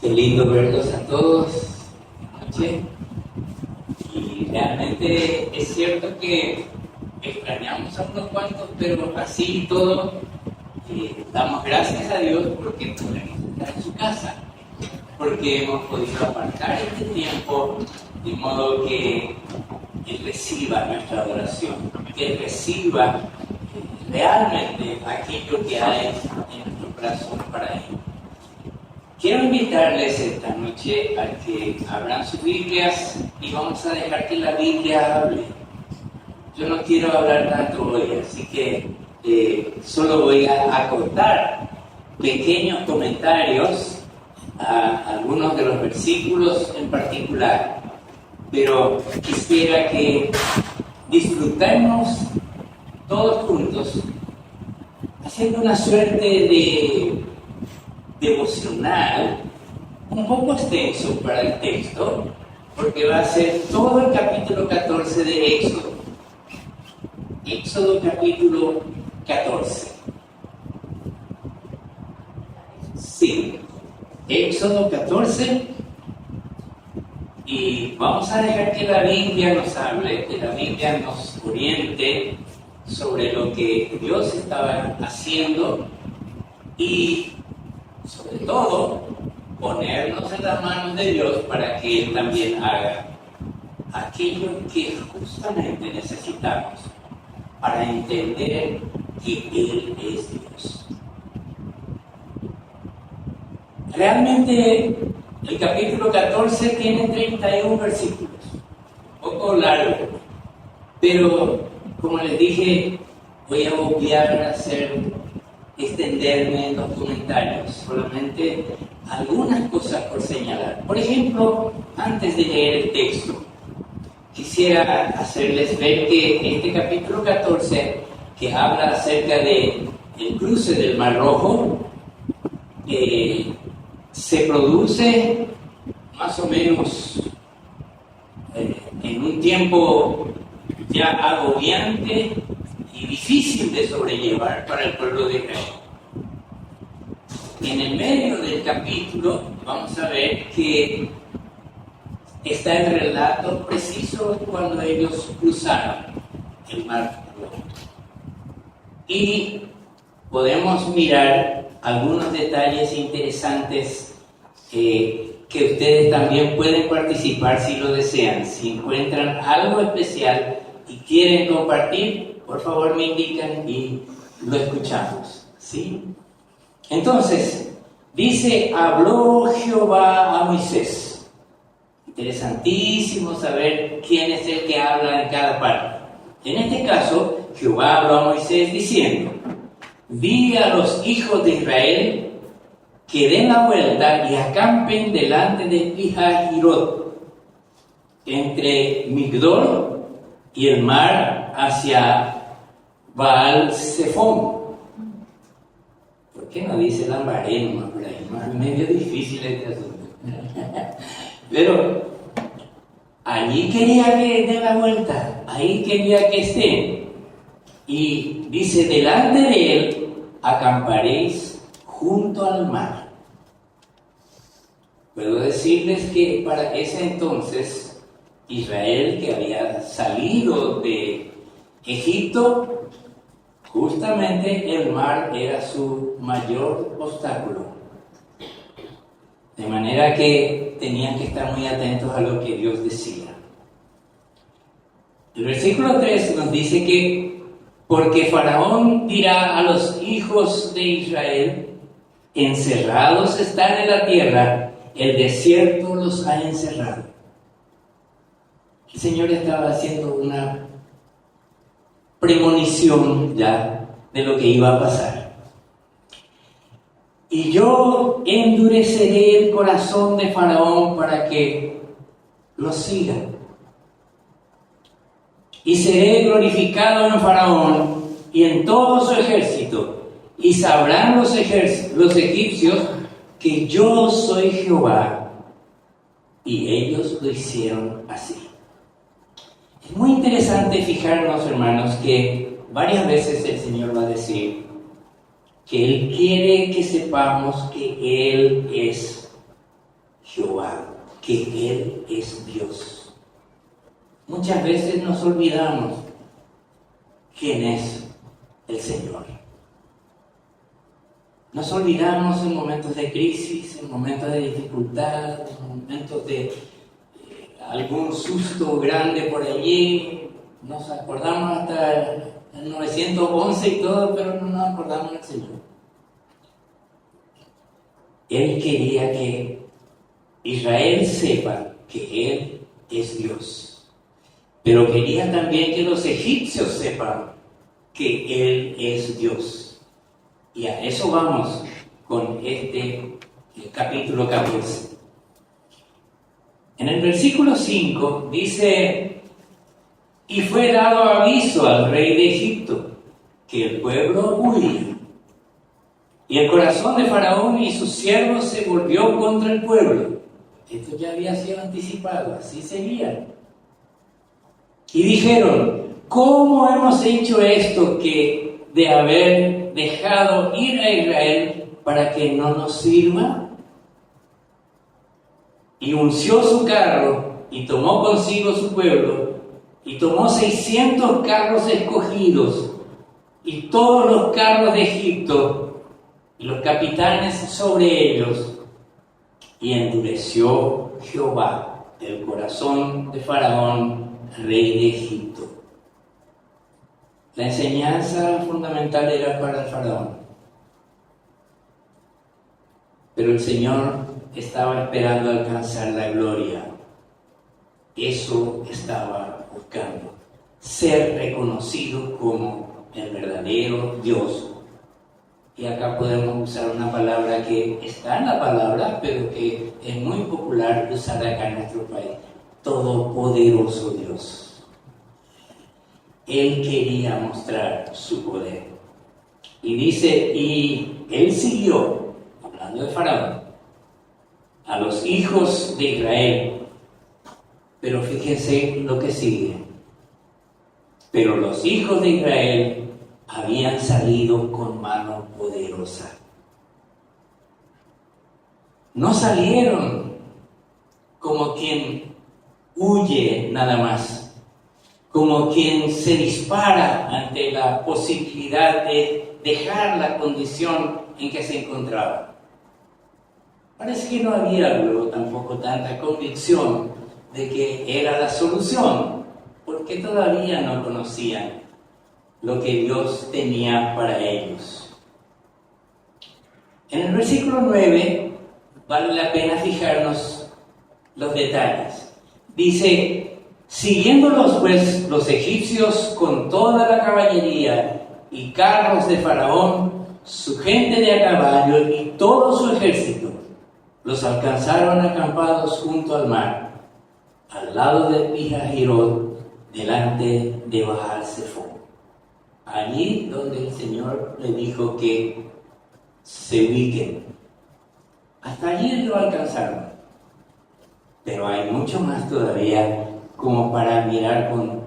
Qué lindo verlos a todos esta noche. Y realmente es cierto que extrañamos a unos cuantos, pero así y todo, damos gracias a Dios porque podemos estar en su casa, porque hemos podido apartar este tiempo de modo que Él reciba nuestra adoración, que Él reciba realmente aquello que hay en nuestro corazón para Él. Quiero invitarles esta noche a que abran sus Biblias y vamos a dejar que la Biblia hable. Yo no quiero hablar tanto hoy, así que solo voy a acortar pequeños comentarios a algunos de los versículos en particular, pero quisiera que disfrutemos todos juntos haciendo una suerte de devocional un poco extenso para el texto, porque va a ser todo el capítulo 14 de Éxodo. Éxodo capítulo 14. Sí, Éxodo 14. Y vamos a dejar que la Biblia nos hable, que la Biblia nos oriente sobre lo que Dios estaba haciendo y, sobre todo, ponernos en las manos de Dios para que Él también haga aquello que justamente necesitamos para entender que Él es Dios. Realmente el capítulo 14 tiene 31 versículos, un poco largo, pero como les dije, voy a obviar extenderme en los comentarios, solamente algunas cosas por señalar. Por ejemplo, antes de leer el texto, quisiera hacerles ver que este capítulo 14, que habla acerca del cruce del Mar Rojo, se produce más o menos en un tiempo ya agobiante y difícil de sobrellevar para el pueblo de Israel. En el medio del capítulo vamos a ver que está el relato preciso cuando ellos cruzaron el Mar Rojo. Y podemos mirar algunos detalles interesantes que ustedes también pueden participar si lo desean. Si encuentran algo especial y quieren compartir, por favor me indican y lo escuchamos, ¿sí? Entonces, dice, habló Jehová a Moisés. Interesantísimo saber quién es el que habla en cada parte. En este caso, Jehová habló a Moisés diciendo, di a los hijos de Israel que den la vuelta y acampen delante de Pihahirot, entre Migdol y el mar hacia Baal-Zephón. ¿Por qué no dice Lambaré nomás por ahí? Más medio difícil este asunto. Pero allí quería que den la vuelta, ahí quería que estén. Y dice, delante de él acamparéis junto al mar. Puedo decirles que para ese entonces Israel, que había salido de Egipto, justamente el mar era su mayor obstáculo. De manera que tenían que estar muy atentos a lo que Dios decía. El versículo 3 nos dice que porque Faraón dirá a los hijos de Israel, encerrados están en la tierra, el desierto los ha encerrado. El Señor estaba haciendo una premonición ya de lo que iba a pasar. Y yo endureceré el corazón de Faraón para que lo siga. Y seré glorificado en Faraón y en todo su ejército. Y sabrán los egipcios que yo soy Jehová. Y ellos lo hicieron así. Es muy interesante fijarnos, hermanos, que varias veces el Señor va a decir que Él quiere que sepamos que Él es Jehová, que Él es Dios. Muchas veces nos olvidamos quién es el Señor. Nos olvidamos en momentos de crisis, en momentos de dificultad, en momentos de algún susto grande por allí. Nos acordamos hasta el 911 y todo, pero no nos acordamos del Señor. Él quería que Israel sepa que Él es Dios, pero quería también que los egipcios sepan que Él es Dios. Y a eso vamos con este capítulo 14. En el versículo 5 dice: y fue dado aviso al rey de Egipto que el pueblo huía. Y el corazón de Faraón y sus siervos se volvió contra el pueblo. Esto ya había sido anticipado, así sería. Y dijeron: ¿cómo hemos hecho esto que de haber dejado ir a Israel para que no nos sirva? Y unció su carro y tomó consigo su pueblo y tomó 600 carros escogidos y todos los carros de Egipto y los capitanes sobre ellos, y endureció Jehová el corazón de Faraón, rey de Egipto. La enseñanza fundamental era para el Faraón, pero el Señor estaba esperando alcanzar la gloria. Eso estaba buscando, ser reconocido como el verdadero Dios. Y acá podemos usar una palabra que está en la palabra, pero que es muy popular usar acá en nuestro país: todopoderoso Dios. Él quería mostrar su poder. Y dice: y él siguió, hablando de Faraón, a los hijos de Israel. Pero fíjense lo que sigue. Pero los hijos de Israel habían salido con mano poderosa. No salieron como quien huye nada más, como quien se dispara ante la posibilidad de dejar la condición en que se encontraba. Parece que no había luego tampoco tanta convicción de que era la solución, porque todavía no conocían lo que Dios tenía para ellos. En el versículo 9 vale la pena fijarnos los detalles. Dice: siguiéndolos pues los egipcios con toda la caballería y carros de Faraón, su gente de a caballo y todo su ejército, los alcanzaron acampados junto al mar, al lado de Pihahirot, delante de Baal-Zephón. Allí donde el Señor le dijo que se ubiquen. Hasta allí lo alcanzaron. Pero hay mucho más todavía como para mirar con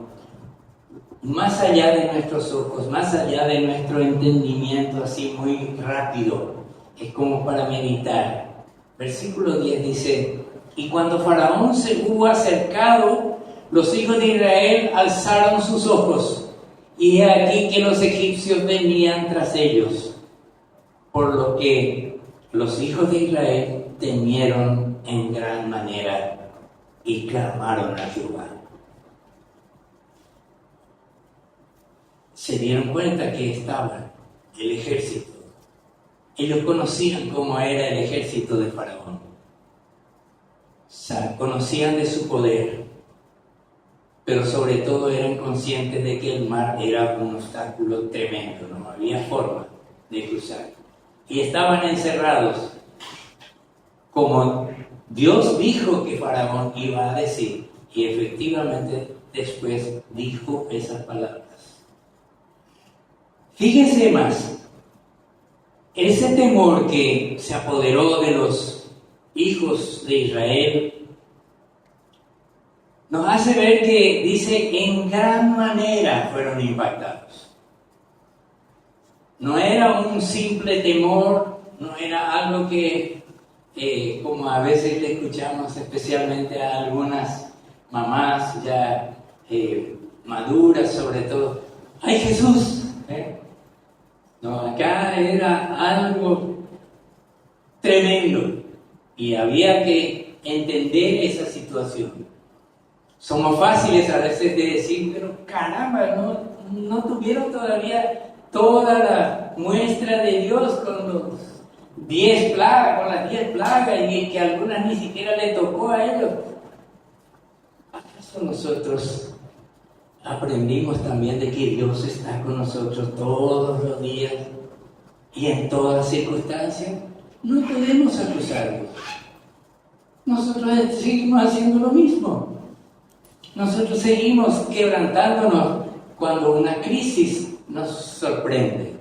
más allá de nuestros ojos, más allá de nuestro entendimiento así muy rápido. Es como para meditar. Versículo 10 dice: y cuando Faraón se hubo acercado, los hijos de Israel alzaron sus ojos, y he aquí que los egipcios venían tras ellos, por lo que los hijos de Israel temieron en gran manera y clamaron a Jehová. Se dieron cuenta que estaba el ejército. Ellos conocían cómo era el ejército de Faraón. Conocían de su poder, pero sobre todo eran conscientes de que el mar era un obstáculo tremendo, no había forma de cruzar. Y estaban encerrados, como Dios dijo que Faraón iba a decir, y efectivamente después dijo esas palabras. Fíjense más, ese temor que se apoderó de los hijos de Israel nos hace ver que dice: en gran manera fueron impactados. No era un simple temor, no era algo que como a veces le escuchamos especialmente a algunas mamás ya maduras sobre todo, ¡ay Jesús! No, acá era algo tremendo y había que entender esa situación. Somos fáciles a veces de decir, pero caramba, no tuvieron todavía toda la muestra de Dios con los 10 plagas, con las 10 plagas, y que algunas ni siquiera le tocó a ellos. ¿Acaso nosotros aprendimos también de que Dios está con nosotros todos los días y en todas circunstancias? No podemos acusarlos. Nosotros seguimos haciendo lo mismo. Nosotros seguimos quebrantándonos cuando una crisis nos sorprende.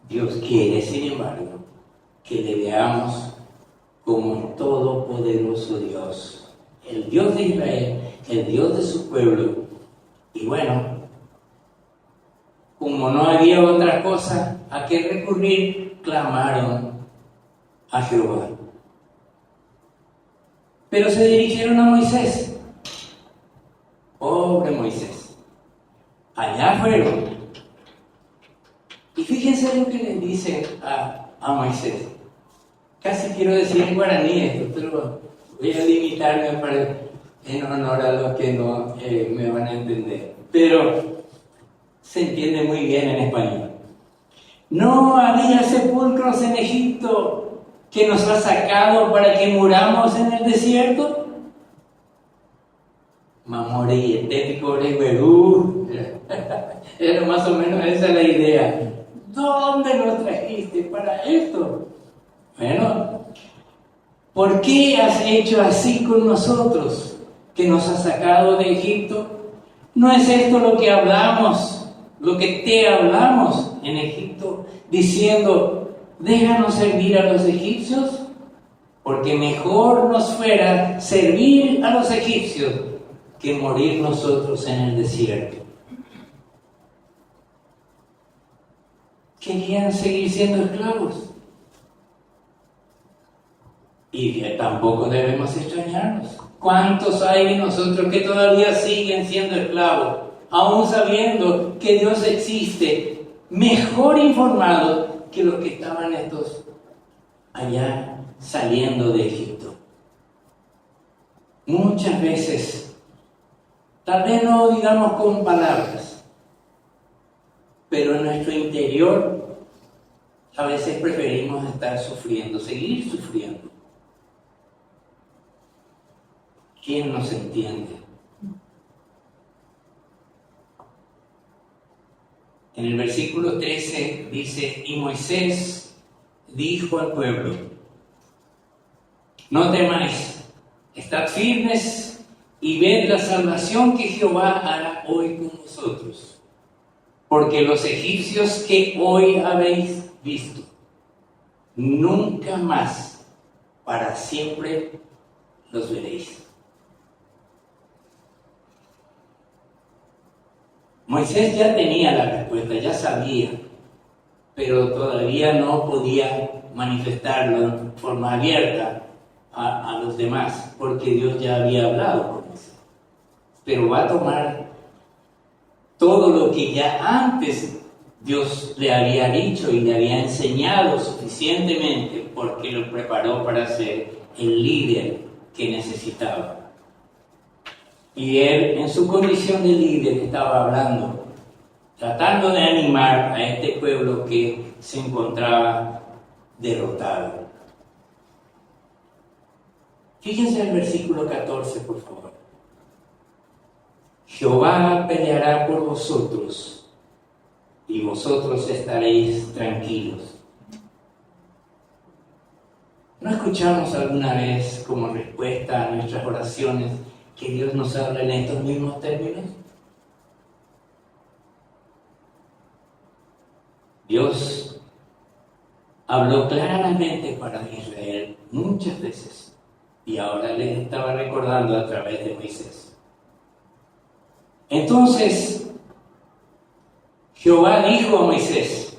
Dios quiere, sin embargo, que le veamos como el todopoderoso Dios, el Dios de Israel, el Dios de su pueblo. Y bueno, como no había otra cosa a que recurrir, clamaron a Jehová. Pero se dirigieron a Moisés. Pobre Moisés. Allá fueron. Y fíjense lo que le dicen a Moisés. Casi quiero decir en guaraní esto, pero voy a limitarme en honor a los que no me van a entender. Pero se entiende muy bien en español. No había sepulcros en Egipto que nos ha sacado para que muramos en el desierto. Mamore etético Berú. Era más o menos esa la idea. ¿Dónde nos trajiste para esto? Bueno, ¿por qué has hecho así con nosotros, que nos has sacado de Egipto? ¿No es esto lo que hablamos, lo que te hablamos en Egipto, diciendo, déjanos servir a los egipcios? Porque mejor nos fuera servir a los egipcios que morir nosotros en el desierto. Querían seguir siendo esclavos. Y tampoco debemos extrañarnos. ¿Cuántos hay de nosotros que todavía siguen siendo esclavos, aún sabiendo que Dios existe, mejor informados que los que estaban estos allá saliendo de Egipto? Muchas veces, tal vez no digamos con palabras, pero en nuestro interior a veces preferimos estar sufriendo, seguir sufriendo. ¿Quién nos entiende? En el versículo 13 dice, y Moisés dijo al pueblo, no temáis, estad firmes y ved la salvación que Jehová hará hoy con vosotros. Porque los egipcios que hoy habéis visto, nunca más, para siempre, los veréis. Moisés ya tenía la respuesta, ya sabía, pero todavía no podía manifestarlo en forma abierta a los demás, porque Dios ya había hablado con Moisés. Pero va a tomar todo lo que ya antes Dios le había dicho y le había enseñado suficientemente, porque lo preparó para ser el líder que necesitaba. Y él, en su condición de líder, estaba hablando, tratando de animar a este pueblo que se encontraba derrotado. Fíjense el versículo 14, por favor. Jehová peleará por vosotros, y vosotros estaréis tranquilos. ¿No escuchamos alguna vez como respuesta a nuestras oraciones que Dios nos habla en estos mismos términos? Dios habló claramente para Israel muchas veces y ahora les estaba recordando a través de Moisés. Entonces, Jehová dijo a Moisés,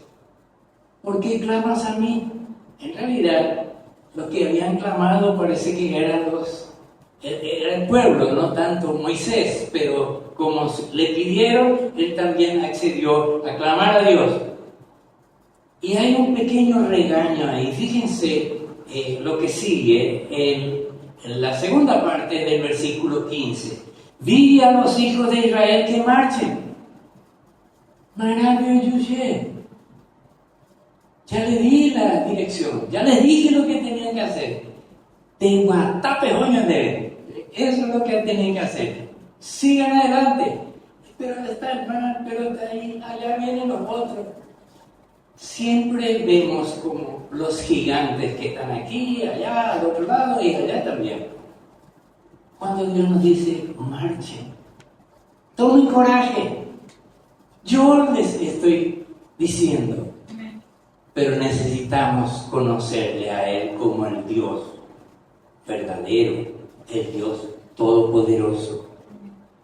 ¿por qué clamas a mí? En realidad, los que habían clamado parece que eran era el pueblo, no tanto Moisés, pero como le pidieron, él también accedió a clamar a Dios. Y hay un pequeño regaño ahí. Fíjense lo que sigue en la segunda parte del versículo 15. Vi a los hijos de Israel que marchen. Maravio Yushe. Ya le di la dirección, ya les dije lo que tenían que hacer. Tengo hasta pejoños de eso es lo que tenían que hacer. Sigan adelante. Pero está el mar, pero está ahí, allá vienen los otros. Siempre vemos como los gigantes que están aquí, allá, al otro lado y allá también. Cuando Dios nos dice, marchen, tomen coraje. Yo les estoy diciendo, pero necesitamos conocerle a Él como el Dios verdadero, el Dios todopoderoso.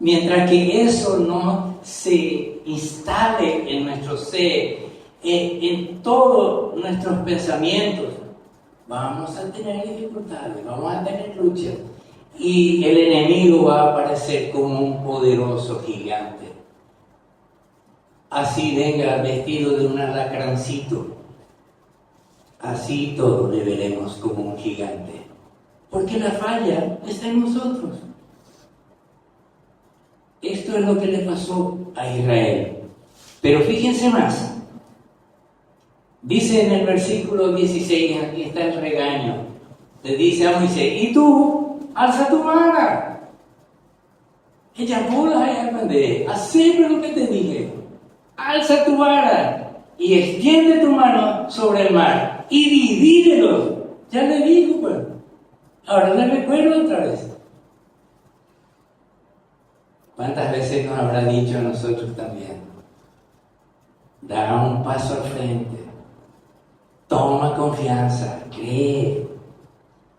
Mientras que eso no se instale en nuestro ser, en todos nuestros pensamientos, vamos a tener dificultades, vamos a tener luchas, y el enemigo va a aparecer como un poderoso gigante. Así venga vestido de un alacrancito, así todo le veremos como un gigante, porque la falla está en nosotros. Esto es lo que le pasó a Israel. Pero fíjense más. Dice en el versículo 16, aquí está el regaño. Le dice a Moisés, y tú, alza tu vara. Ella pula y aprende. Haceme lo que te dije. Alza tu vara y extiende tu mano sobre el mar y divídelo. Ya le digo, pues. Ahora le recuerdo otra vez. ¿Cuántas veces nos habrá dicho a nosotros también? Da un paso al frente. Toma confianza. Cree.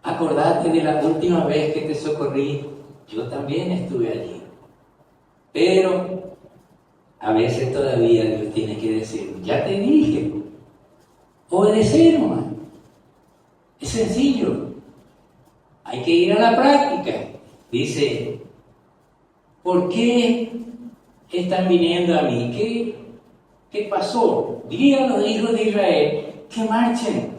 Acordate de la última vez que te socorrí. Yo también estuve allí. Pero a veces todavía Dios tiene que decir, ya te dije. Obedecer, hermano. Es sencillo. Hay que ir a la práctica. Dice, ¿por qué están viniendo a mí? ¿Qué pasó? Di a los hijos de Israel que marchen.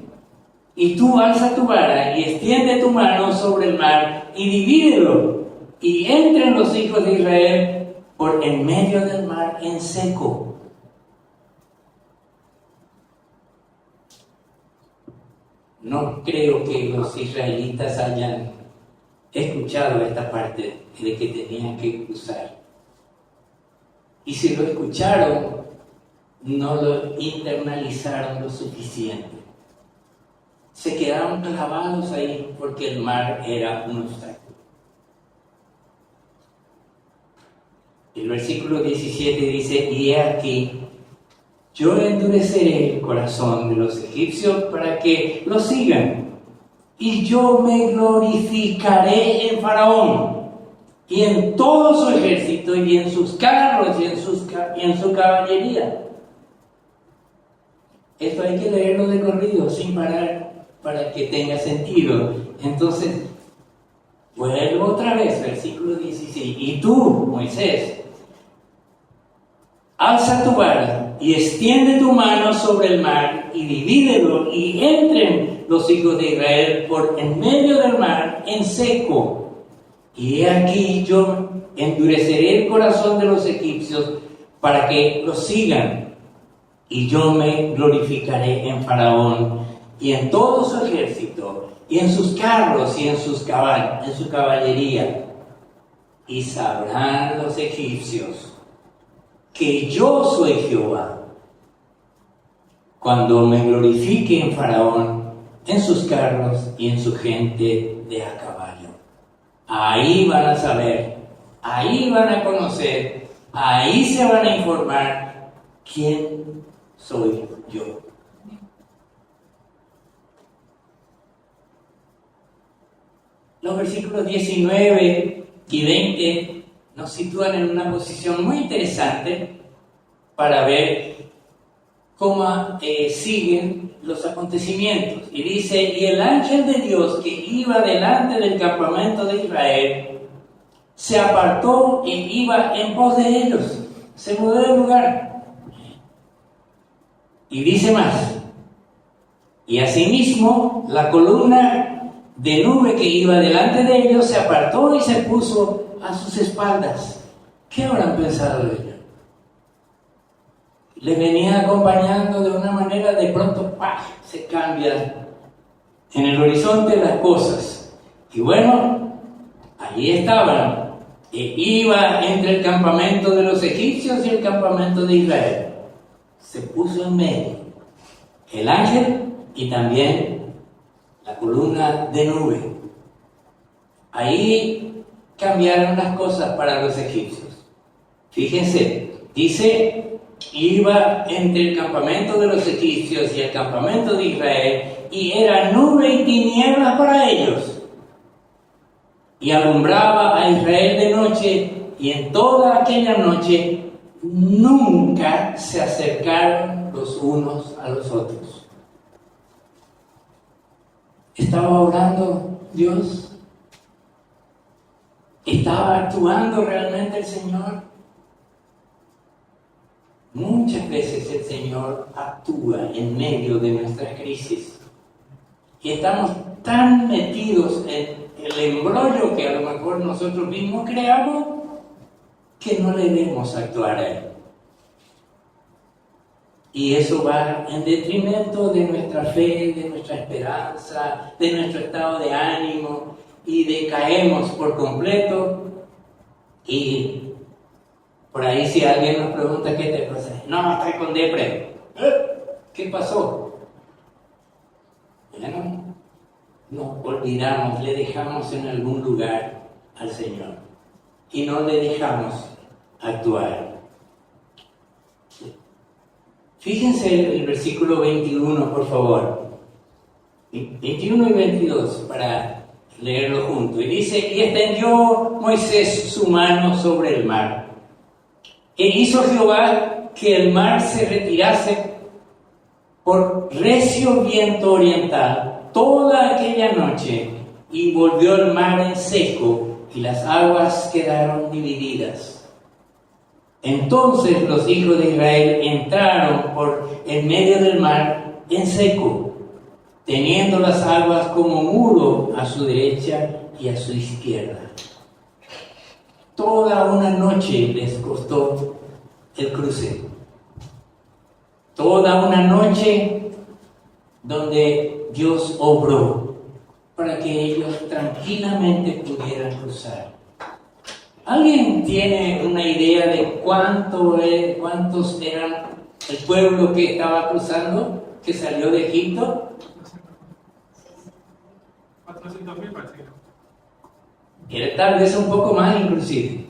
Y tú alza tu vara y extiende tu mano sobre el mar y divídelo. Y entren los hijos de Israel por en medio del mar en seco. No creo que los israelitas hayan escuchado esta parte de que tenían que cruzar. Y si lo escucharon, no lo internalizaron lo suficiente. Se quedaron clavados ahí porque el mar era un obstáculo. El versículo 17 dice, y he aquí, yo endureceré el corazón de los egipcios para que los sigan, y yo me glorificaré en Faraón, y en todo su ejército, y en sus carros, y en su caballería. Esto hay que leerlo de corrido, sin parar, para que tenga sentido. Entonces, vuelvo otra vez, versículo 16. Y tú, Moisés, alza tu vara y extiende tu mano sobre el mar y divídelo y entren los hijos de Israel por en medio del mar en seco. Y he aquí yo endureceré el corazón de los egipcios para que los sigan. Y yo me glorificaré en Faraón y en todo su ejército, y en sus carros y en su caballería. Y sabrán los egipcios que yo soy Jehová, cuando me glorifique en Faraón, en sus carros y en su gente de a caballo. Ahí van a saber, ahí van a conocer, ahí se van a informar quién soy yo. Los versículos 19 y 20 nos sitúan en una posición muy interesante para ver siguen los acontecimientos. Y dice, y el ángel de Dios que iba delante del campamento de Israel, se apartó e iba en pos de ellos. Se mudó de lugar. Y dice más, y asimismo la columna de nube que iba delante de ellos se apartó y se puso a sus espaldas. ¿Qué habrán pensado ellos? Le venía acompañando de una manera, de pronto ¡pah!, se cambia en el horizonte las cosas. Y bueno, allí estaban. Iba entre el campamento de los egipcios y el campamento de Israel. Se puso en medio el ángel y también la columna de nube. Ahí cambiaron las cosas para los egipcios. Fíjense, dice, iba entre el campamento de los egipcios y el campamento de Israel, y era nube y tinieblas para ellos. Y alumbraba a Israel de noche, y en toda aquella noche nunca se acercaron los unos a los otros. ¿Estaba orando Dios? ¿Estaba actuando realmente el Señor? Muchas veces el Señor actúa en medio de nuestra crisis. Y estamos tan metidos en el embrollo que a lo mejor nosotros mismos creamos que no le vemos actuar a Él. Y eso va en detrimento de nuestra fe, de nuestra esperanza, de nuestro estado de ánimo, y decaemos por completo. Y por ahí si alguien nos pregunta qué te pasa, no, estoy con depre. ¿Qué pasó? Bueno, nos olvidamos, le dejamos en algún lugar al Señor y no le dejamos actuar. Fíjense el versículo 21, por favor. 21 y 22, para leerlo juntos. Y dice, y extendió Moisés su mano sobre el mar. E hizo Jehová que el mar se retirase por recio viento oriental toda aquella noche, y volvió el mar en seco, y las aguas quedaron divididas. Entonces los hijos de Israel entraron por en medio del mar en seco, teniendo las aguas como muro a su derecha y a su izquierda. Toda una noche les costó el cruce. Toda una noche donde Dios obró para que ellos tranquilamente pudieran cruzar. ¿Alguien tiene una idea de cuántos eran el pueblo que estaba cruzando, que salió de Egipto? 400,000 parece. Era tal vez un poco más inclusive.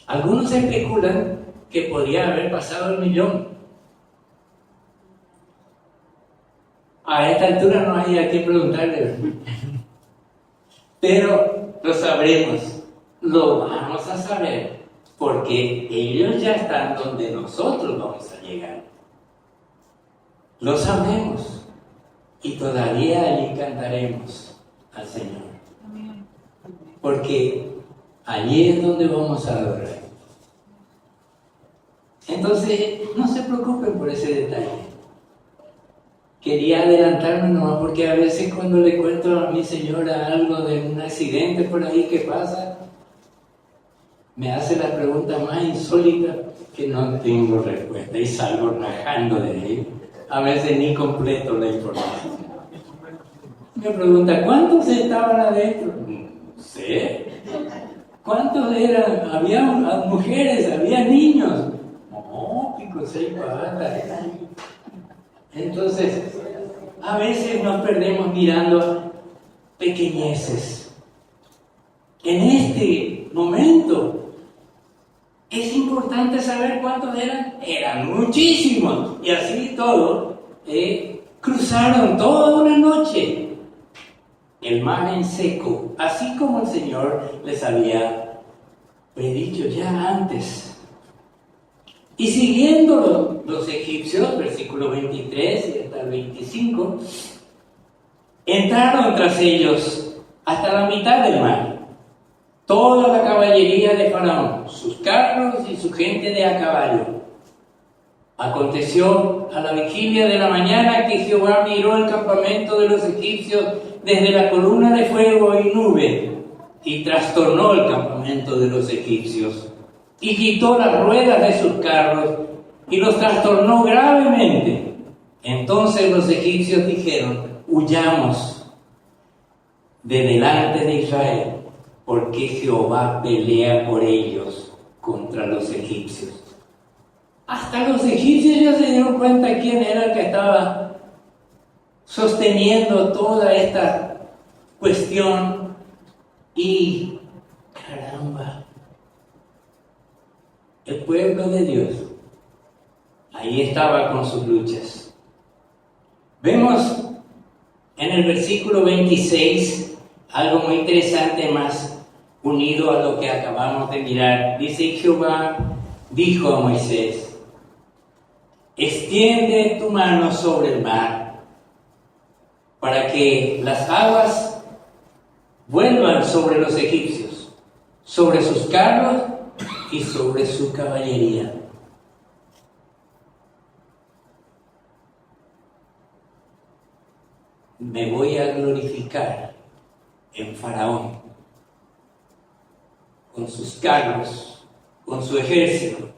Algunos especulan que podría haber pasado el 1,000,000. A esta altura no hay a qué preguntarle. Pero lo sabremos, lo vamos a saber, porque ellos ya están donde nosotros vamos a llegar. Lo sabremos y todavía allí cantaremos al Señor. Porque allí es donde vamos a adorar. Entonces, no se preocupen por ese detalle. Quería adelantarme nomás porque a veces cuando le cuento a mi señora algo de un accidente por ahí que pasa, me hace la pregunta más insólita que no tengo respuesta y salgo rajando de ahí. A veces ni completo la información. Me pregunta, ¿cuántos estaban adentro? No sé. ¿Cuántos eran? Había mujeres, había niños. No, pico 6 patas. Entonces, a veces nos perdemos mirando pequeñeces. En este momento, es importante saber cuántos eran. Eran muchísimos. Y así todo, cruzaron toda una noche el mar en seco, así como el Señor les había predicho ya antes. Y siguiendo los egipcios, versículo 23 y hasta el 25, entraron tras ellos hasta la mitad del mar, toda la caballería de Faraón, sus carros y su gente de a caballo. Aconteció a la vigilia de la mañana que Jehová miró el campamento de los egipcios desde la columna de fuego y nube, y trastornó el campamento de los egipcios, y quitó las ruedas de sus carros, y los trastornó gravemente. Entonces los egipcios dijeron: huyamos de delante de Israel, porque Jehová pelea por ellos contra los egipcios. Hasta los egipcios ya se dieron cuenta quién era el que estaba sosteniendo toda esta cuestión. Y caramba, el pueblo de Dios ahí estaba con sus luchas. Vemos en el versículo 26 algo muy interesante más unido a lo que acabamos de mirar. Dice: Jehová dijo a Moisés: extiende tu mano sobre el mar para que las aguas vuelvan sobre los egipcios, sobre sus carros y sobre su caballería. Me voy a glorificar en Faraón, con sus carros, con su ejército.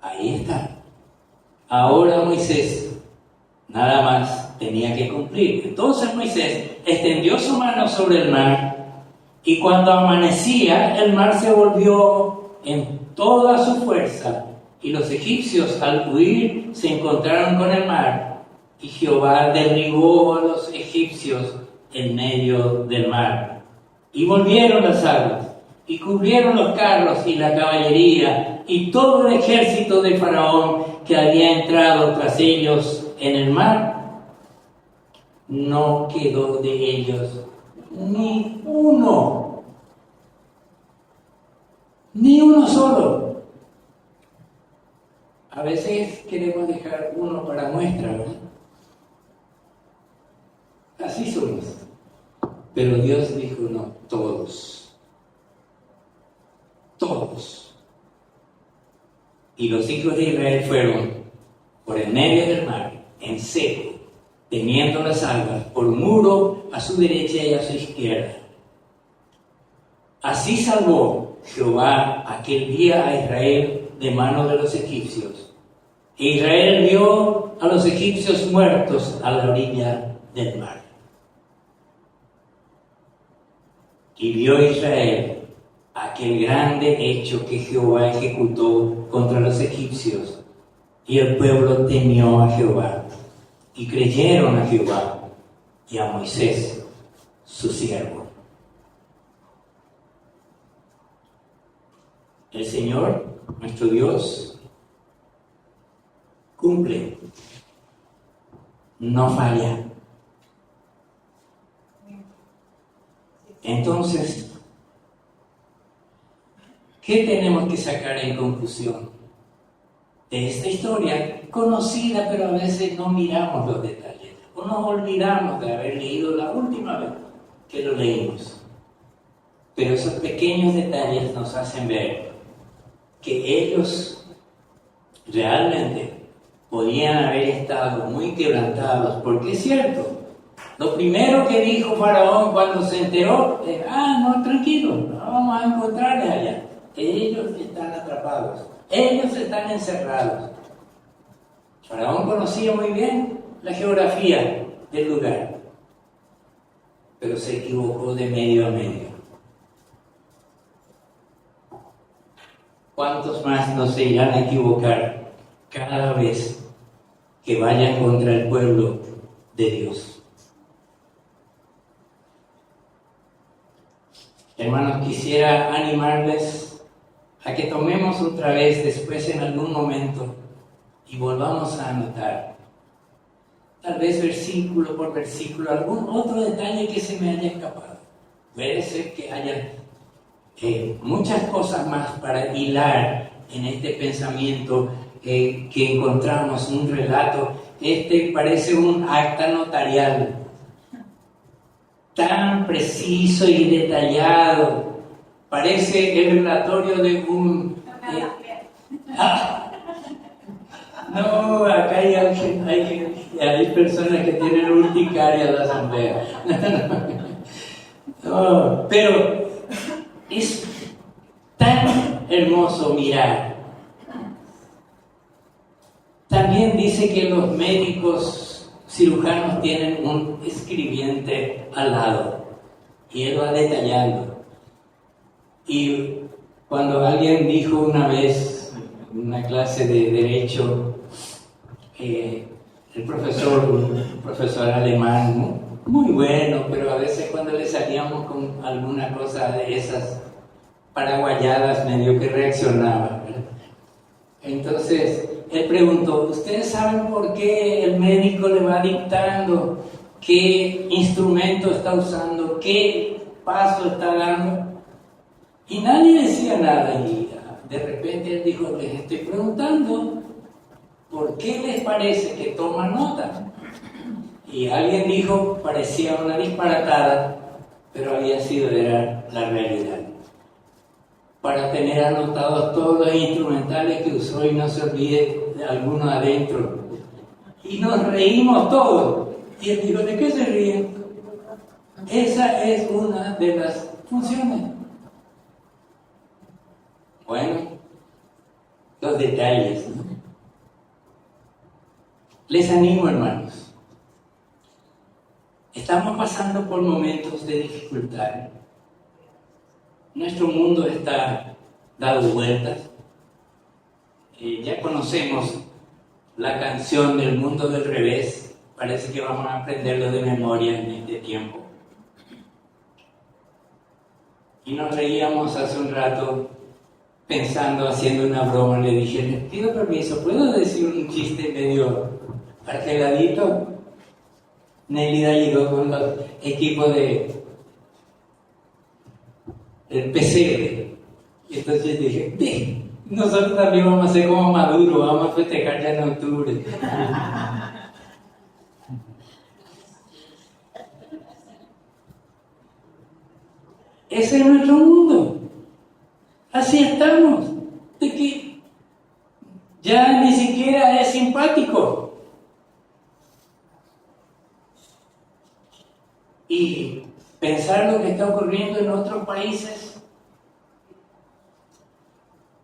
Ahí está. Ahora Moisés nada más tenía que cumplir. Entonces Moisés extendió su mano sobre el mar, y cuando amanecía, el mar se volvió en toda su fuerza, y los egipcios al huir se encontraron con el mar, y Jehová derribó a los egipcios en medio del mar. Y volvieron las aguas, y cubrieron los carros y la caballería, y todo el ejército de Faraón que había entrado tras ellos en el mar. No quedó de ellos ni uno solo. A veces queremos dejar uno para muestra, ¿verdad? Así somos. Pero Dios dijo: no, todos. Y los hijos de Israel fueron por el medio del mar, en seco, teniendo las aguas por muro a su derecha y a su izquierda. Así salvó Jehová aquel día a Israel de mano de los egipcios. E Israel vio a los egipcios muertos a la orilla del mar. Y vio Israel aquel grande hecho que Jehová ejecutó contra los egipcios, y el pueblo temió a Jehová, y creyeron a Jehová y a Moisés, su siervo. El Señor, nuestro Dios, cumple, no falla. Entonces, ¿qué tenemos que sacar en conclusión de esta historia conocida, pero a veces no miramos los detalles o nos olvidamos de haber leído la última vez que lo leímos? Pero esos pequeños detalles nos hacen ver que ellos realmente podían haber estado muy quebrantados, porque es cierto, lo primero que dijo Faraón cuando se enteró es: no, tranquilo, no vamos a encontrarles allá. Ellos están atrapados, ellos están encerrados. Faraón conocía muy bien la geografía del lugar, pero se equivocó de medio a medio. ¿Cuántos más no se irán a equivocar cada vez que vayan contra el pueblo de Dios? Hermanos, quisiera animarles a que tomemos otra vez después en algún momento y volvamos a anotar, tal vez versículo por versículo, algún otro detalle que se me haya escapado. Puede ser que haya muchas cosas más para hilar en este pensamiento que encontramos un relato. Este parece un acta notarial, tan preciso y detallado. Parece el relatorio de un... no, acá hay personas que tienen urticaria en la asamblea. No, pero es tan hermoso mirar. También dice que los médicos cirujanos tienen un escribiente al lado y él va detallando. Y cuando alguien dijo una vez en una clase de derecho, el profesor alemán, muy bueno, pero a veces cuando le salíamos con alguna cosa de esas paraguayadas medio que reaccionaba, ¿verdad? Entonces él preguntó: ¿ustedes saben por qué el médico le va dictando qué instrumento está usando, qué paso está dando? Y nadie decía nada, y de repente él dijo: les estoy preguntando ¿por qué les parece que toman nota? Y alguien dijo, parecía una disparatada, pero era la realidad. Para tener anotados todos los instrumentales que usó y no se olvide de alguno adentro. Y nos reímos todos. Y él dijo: ¿de qué se ríen? Esa es una de las funciones. Bueno, los detalles, ¿no? Les animo, hermanos. Estamos pasando por momentos de dificultad. Nuestro mundo está dado vueltas. Ya conocemos la canción del mundo del revés. Parece que vamos a aprenderlo de memoria en este tiempo. Y nos reíamos hace un rato pensando, haciendo una broma. Le dije: les pido permiso, ¿puedo decir un chiste medio argeladito? Nélida llegó con los equipos del PCR. Y entonces dije: nosotros también vamos a hacer como Maduro, vamos a festejar ya en octubre. Ese es nuestro mundo. Así estamos. De que ya ni siquiera es simpático. Y pensar lo que está ocurriendo en otros países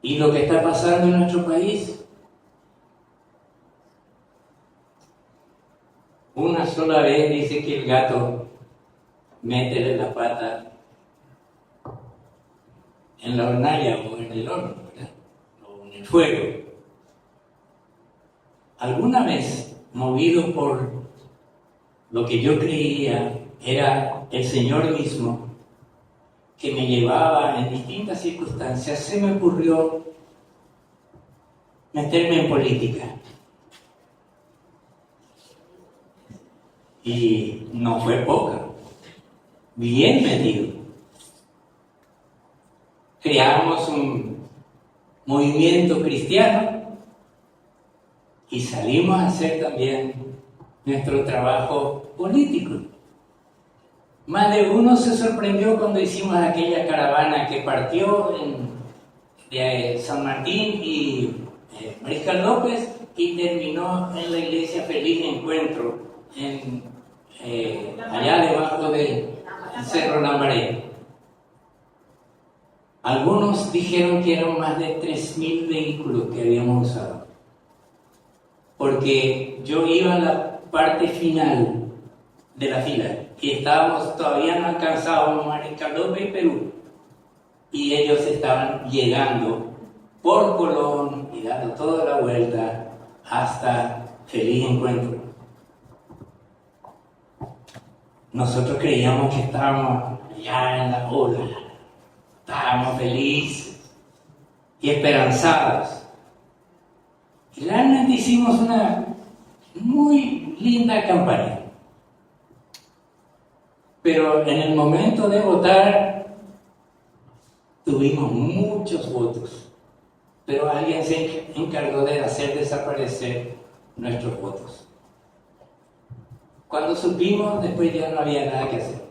y lo que está pasando en nuestro país. Una sola vez dice que el gato mete la pata en la hornalla o en el horno, ¿verdad? O en el fuego. Alguna vez, movido por lo que yo creía era el Señor mismo que me llevaba en distintas circunstancias, se me ocurrió meterme en política. Y no fue poca, bien metido. Creamos un movimiento cristiano y salimos a hacer también nuestro trabajo político. Más de uno se sorprendió cuando hicimos aquella caravana que partió de San Martín y Mariscal López y terminó en la iglesia Feliz Encuentro, allá debajo del Cerro Lambaré. Algunos dijeron que eran más de 3.000 vehículos que habíamos usado, porque yo iba a la parte final de la fila y todavía no alcanzábamos Mariscal López y Perú, y ellos estaban llegando por Colón y dando toda la vuelta hasta Feliz Encuentro. Nosotros creíamos que estábamos ya en la ola, estábamos felices y esperanzados. Y realmente hicimos una muy linda campaña. Pero en el momento de votar, tuvimos muchos votos, pero alguien se encargó de hacer desaparecer nuestros votos. Cuando supimos, después ya no había nada que hacer.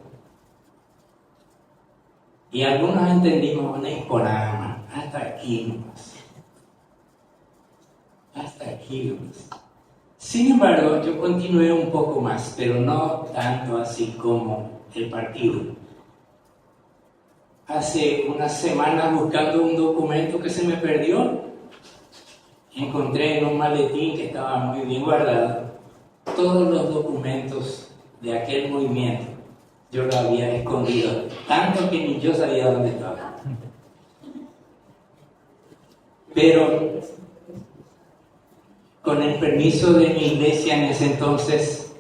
Y algunos entendimos, no es por nada más, hasta aquí nomás. Hasta aquí nomás. Sin embargo, yo continué un poco más, pero no tanto así como el partido. Hace unas semanas, buscando un documento que se me perdió, encontré en un maletín que estaba muy bien guardado todos los documentos de aquel movimiento. Yo lo había escondido, tanto que ni yo sabía dónde estaba. Pero con el permiso de mi iglesia en ese entonces,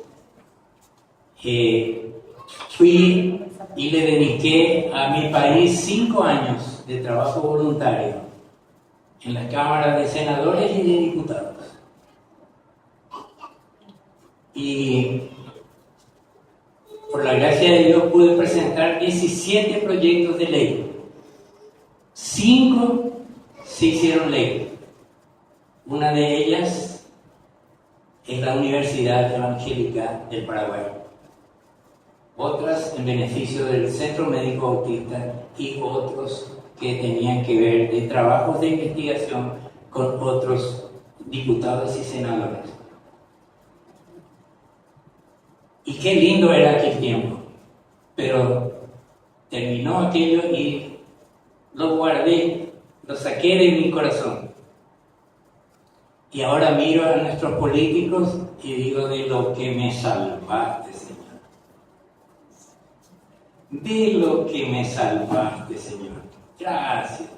fui y le dediqué a mi país 5 años de trabajo voluntario en la Cámara de Senadores y de Diputados. Y por la gracia de Dios pude presentar 17 proyectos de ley. 5 se hicieron ley. Una de ellas es la Universidad Evangélica del Paraguay. Otras en beneficio del Centro Médico Autista y otros que tenían que ver de trabajos de investigación con otros diputados y senadores. Y qué lindo era aquel tiempo, pero terminó aquello y lo guardé, lo saqué de mi corazón. Y ahora miro a nuestros políticos y digo, de lo que me salvaste, Señor. De lo que me salvaste, Señor. Gracias.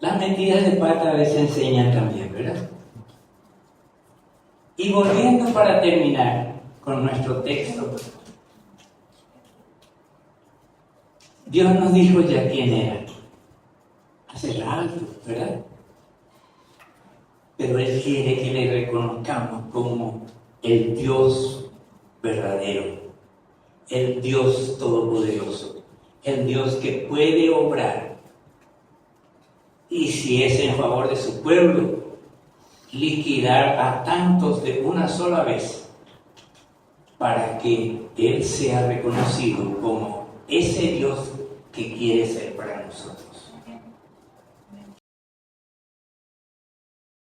Las metidas de pata a veces enseñan también, ¿verdad? Y volviendo para terminar con nuestro texto, Dios nos dijo ya quién era. Hace rato, ¿verdad? Pero Él quiere que le reconozcamos como el Dios verdadero, el Dios todopoderoso, el Dios que puede obrar. Y si es en favor de su pueblo, liquidar a tantos de una sola vez, para que Él sea reconocido como ese Dios que quiere ser para nosotros.